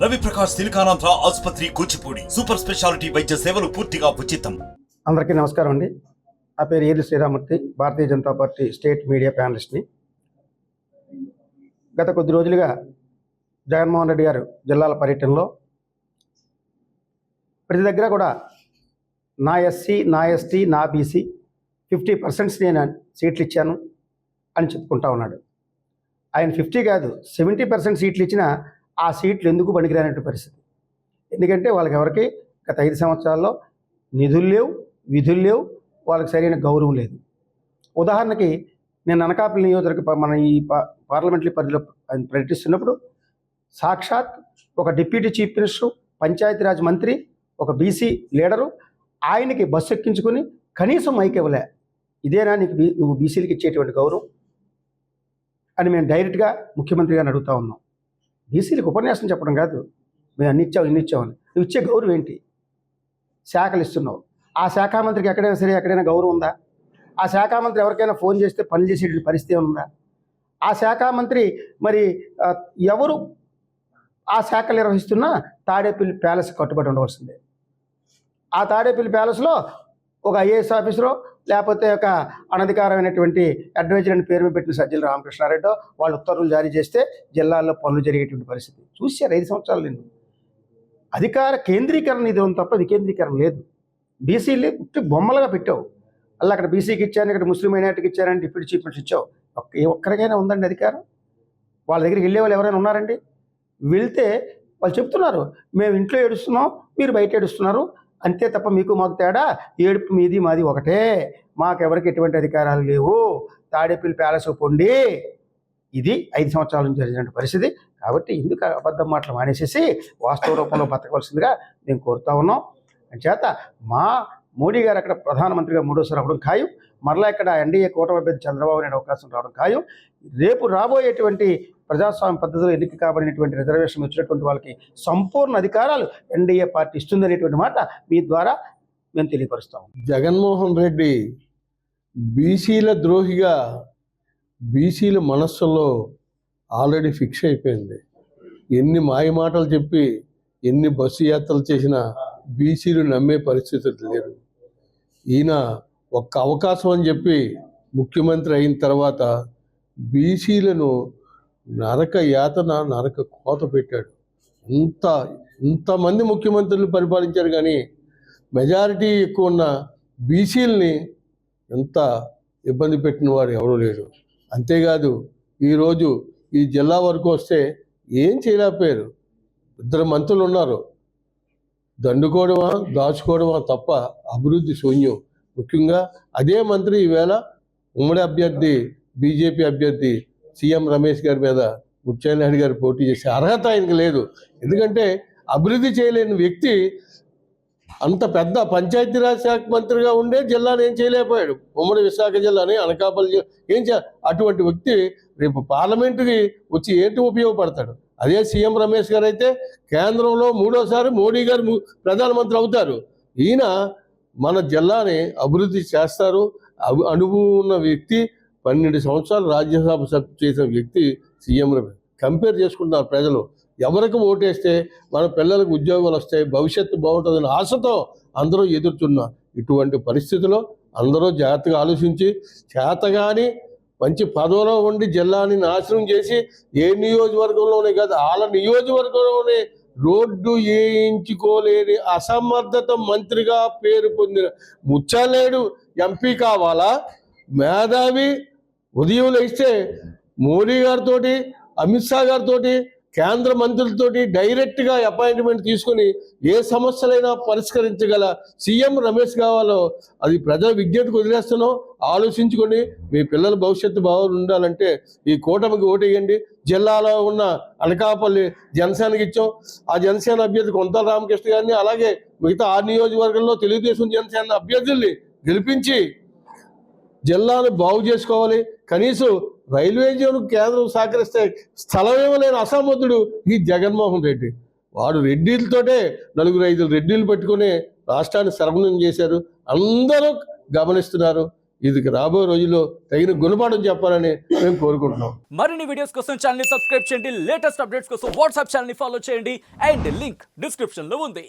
రవి ప్రకాష్ సిలికానాంధ్ర ఆసుపత్రి Kuchipudi super speciality వైద్య సేవలు పూర్తిగా ఉచితం. అందరికీ నమస్కారం అండి. నా పేరు ఏలి Sriramurthy, Bharatiya Janata party state media ప్యానలిస్ట్ని. గత కొద్ది రోజులుగా జగన్మోహన్ రెడ్డి గారు జిల్లాల పర్యటనలో ప్రతి దగ్గర కూడా నా ఎస్సీ, నా ఎస్టీ, నా బీసీ 50% నేను సీట్లు ఇచ్చాను అని చెప్పుకుంటా ఉన్నాడు. ఆయన 50 కాదు 70% సీట్లు ఇచ్చినా ఆ సీట్లు ఎందుకు పనికిరానట్టు పరిస్థితి. ఎందుకంటే వాళ్ళకి ఎవరికి గత 5 సంవత్సరాల్లో నిధులు లేవు, విధులు లేవు, వాళ్ళకి సరైన గౌరవం లేదు. ఉదాహరణకి నేను అనకాపల్లి నియోజకవర్గ మన ఈ పార్లమెంటరీ పరిధిలో పర్యటిస్తున్నప్పుడు సాక్షాత్ ఒక డిప్యూటీ చీఫ్ మినిస్టర్, పంచాయతీరాజ్ మంత్రి, ఒక బీసీ లీడరు ఆయనకి బస్సు ఎక్కించుకొని కనీసం మైక్ ఇవ్వలే. ఇదేనా నువ్వు బీసీలకు ఇచ్చేటువంటి గౌరవం అని మేము డైరెక్ట్గా ముఖ్యమంత్రి గారిని అడుగుతా ఉన్నాం. బీసీలకు ఉపన్యాసం చెప్పడం కాదు, మేము అన్ని ఇచ్చావు ఇన్ని ఇచ్చామని. నువ్వు ఇచ్చే గౌరవం ఏంటి? శాఖలు ఇస్తున్నావు, ఆ శాఖ మంత్రికి ఎక్కడైనా సరే ఎక్కడైనా గౌరవం ఉందా? ఆ శాఖ మంత్రి ఎవరికైనా ఫోన్ చేస్తే పని చేసే పరిస్థితి ఉందా? ఆ శాఖ మంత్రి మరి ఎవరు ఆ శాఖలు నిర్వహిస్తున్నా తాడేపల్లి ప్యాలెస్ కట్టుబడి ఉండవలసిందే. ఆ తాడేపల్లి ప్యాలెస్లో ఒక ఐఏఎస్ ఆఫీసరో లేకపోతే ఒక అనధికారమైనటువంటి అడ్వైజర్ అని పేరు పెట్టిన సజ్జల రామకృష్ణారెడ్డి వాళ్ళు ఉత్తర్వులు జారీ చేస్తే జిల్లాల్లో పనులు జరిగేటువంటి పరిస్థితి చూశారు 5 సంవత్సరాలు. నేను అధికార కేంద్రీకరణ ఇది ఉంది తప్ప వికేంద్రీకరణ లేదు. బీసీలు బొమ్మలుగా పెట్టావు. అలా అక్కడ బీసీకి ఇచ్చాను, ఇక్కడ ముస్లిం మైనార్టీకి ఇచ్చారని డిప్యూటీ చీఫ్ మినిస్టర్ ఇచ్చావు. ఒక్కరికైనా ఉందండి అధికారం? వాళ్ళ దగ్గరికి వెళ్ళే వాళ్ళు ఎవరైనా ఉన్నారండి? వెళ్తే వాళ్ళు చెప్తున్నారు, మేము ఇంట్లో ఏడుస్తున్నాం, మీరు బయట ఏడుస్తున్నారు, అంతే తప్ప మీకు మాకు తేడా, ఏడుపు మీది మాది ఒకటే, మాకెవరికి ఎటువంటి అధికారాలు లేవు, తాడేపల్లి ప్యాలెస్ పొండి. ఇది 5 సంవత్సరాల నుంచి జరిగిన పరిస్థితి. కాబట్టి ఎందుకు అబద్ధం మాటలు మానేసేసి వాస్తవ రూపంలో బతకవలసిందిగా మేము కోరుతా ఉన్నాం. చేత మా మోడీ గారు అక్కడ ప్రధానమంత్రిగా 3వసారి అవ్వడం ఖాయం. మరలా ఇక్కడ ఎన్డీఏ కూటమి అభ్యర్థి చంద్రబాబు నాయుడు అవకాశం రావడం ఖాయం. రేపు రాబోయేటువంటి ప్రజాస్వామ్య పద్ధతిలో ఎన్నిక కాబడినటువంటి రిజర్వేషన్ వచ్చినటువంటి వాళ్ళకి సంపూర్ణ అధికారాలు ఎన్డీఏ పార్టీ ఇస్తుందనేటువంటి మాట మీ ద్వారా మేము తెలియపరుస్తాము. జగన్మోహన్ రెడ్డి బీసీల ద్రోహిగా బీసీల మనస్సులో ఆల్రెడీ ఫిక్స్ అయిపోయింది. ఎన్ని మాయమాటలు చెప్పి ఎన్ని బస్సు యాత్రలు చేసినా బీసీలు నమ్మే పరిస్థితి లేదు. ఈయన ఒక్క అవకాశం అని చెప్పి ముఖ్యమంత్రి అయిన తర్వాత బీసీలను నరక యాతన, నరక కోత పెట్టాడు. ఇంతమంది ముఖ్యమంత్రులు పరిపాలించారు కానీ మెజారిటీ ఎక్కువ ఉన్న బీసీలని ఎంత ఇబ్బంది పెట్టిన వారు ఎవరూ లేరు. అంతేకాదు ఈరోజు ఈ జిల్లా వరకు వస్తే ఏం చేయలేకపోయారు. 2 మంత్రులు ఉన్నారు, దండుకోవడమా దాచుకోవడమా తప్ప అభివృద్ధి శూన్యం. ముఖ్యంగా అదే మంత్రి ఈవేళ ఉమ్మడి అభ్యర్థి బీజేపీ అభ్యర్థి సీఎం రమేష్ గారి మీద ముత్యాలనాయుడు గారు పోటీ చేసే అర్హత ఆయనకు లేదు. ఎందుకంటే అభివృద్ధి చేయలేని వ్యక్తి అంత పెద్ద పంచాయతీరాజ్ శాఖ మంత్రిగా ఉండే జిల్లాను ఏం చేయలేకపోయాడు. ఉమ్మడి విశాఖ జిల్లాని, అనకాపల్లి ఏం అటువంటి వ్యక్తి రేపు పార్లమెంటుకి వచ్చి ఏంటి ఉపయోగపడతాడు? అదే సీఎం రమేష్ గారు అయితే కేంద్రంలో 3వసారి మోడీ గారు ప్రధానమంత్రి అవుతారు. ఈయన మన జిల్లాని అభివృద్ధి చేస్తారు. అనుభవం ఉన్న వ్యక్తి, 12 సంవత్సరాలు రాజ్యసభ సభ్యులు చేసిన వ్యక్తి సీఎం రమేష్. కంపేర్ చేసుకుంటున్నారు ప్రజలు. ఎవరికి ఓటేస్తే మన పిల్లలకు ఉద్యోగాలు వస్తాయి, భవిష్యత్తు బాగుంటుందని ఆశతో అందరూ ఎదురుతున్నారు. ఇటువంటి పరిస్థితిలో అందరూ జాగ్రత్తగా ఆలోచించి చేతగాని మంచి పదవిలో ఉండి జిల్లాని నాశనం చేసి ఏ నియోజకవర్గంలోనే కాదు వాళ్ళ నియోజకవర్గంలోనే రోడ్డు వేయించుకోలేని అసమర్థత మంత్రిగా పేరు పొందిన ముత్యాలనాయుడు ఎంపీ కావాలా? మేధావి ఉదయం లేస్తే మోడీ గారితో, అమిత్ షా గారితో, కేంద్ర మంత్రులతోటి డైరెక్ట్గా అపాయింట్మెంట్ తీసుకుని ఏ సమస్యలైనా పరిష్కరించగల సీఎం రమేష్ కావాలో అది ప్రజల విజ్ఞతకు వదిలేస్తున్నాం. ఆలోచించుకొని మీ పిల్లల భవిష్యత్తు ఉండాలంటే ఈ కూటమికి ఓటేయండి. జిల్లాలో ఉన్న అనకాపల్లి జనసేనకి ఇచ్చాం. ఆ జనసేన అభ్యర్థి కొంతల రామకృష్ణ గారిని, అలాగే మిగతా 6 నియోజకవర్గంలో తెలుగుదేశం జనసేన అభ్యర్థుల్ని గెలిపించి జిల్లాను బాగు చేసుకోవాలి. కనీసం రైల్వే జోన్ కేంద్రం సహకరిస్తే స్థలం ఇవ్వలేని అసమర్థుడు ఈ జగన్మోహన్ రెడ్డి. వాడు రెడ్డిలతోటే 4-5 రెడ్డిలు పెట్టుకుని రాష్ట్రాన్ని సర్వనాశనం చేశారు. అందరూ గమనిస్తున్నారు. ఇది రాబోయే రోజుల్లో తగిన గుణపాఠం చెప్పాలని మేము కోరుకుంటున్నాం. మరిన్ని వీడియోస్ కోసం ఛానల్ ని సబ్స్క్రైబ్ చేయండి, లేటెస్ట్ అప్డేట్స్ కోసం వాట్సాప్ ఛానల్ ని ఫాలో చేయండి అండ్ లింక్ డిస్క్రిప్షన్ లో ఉంది.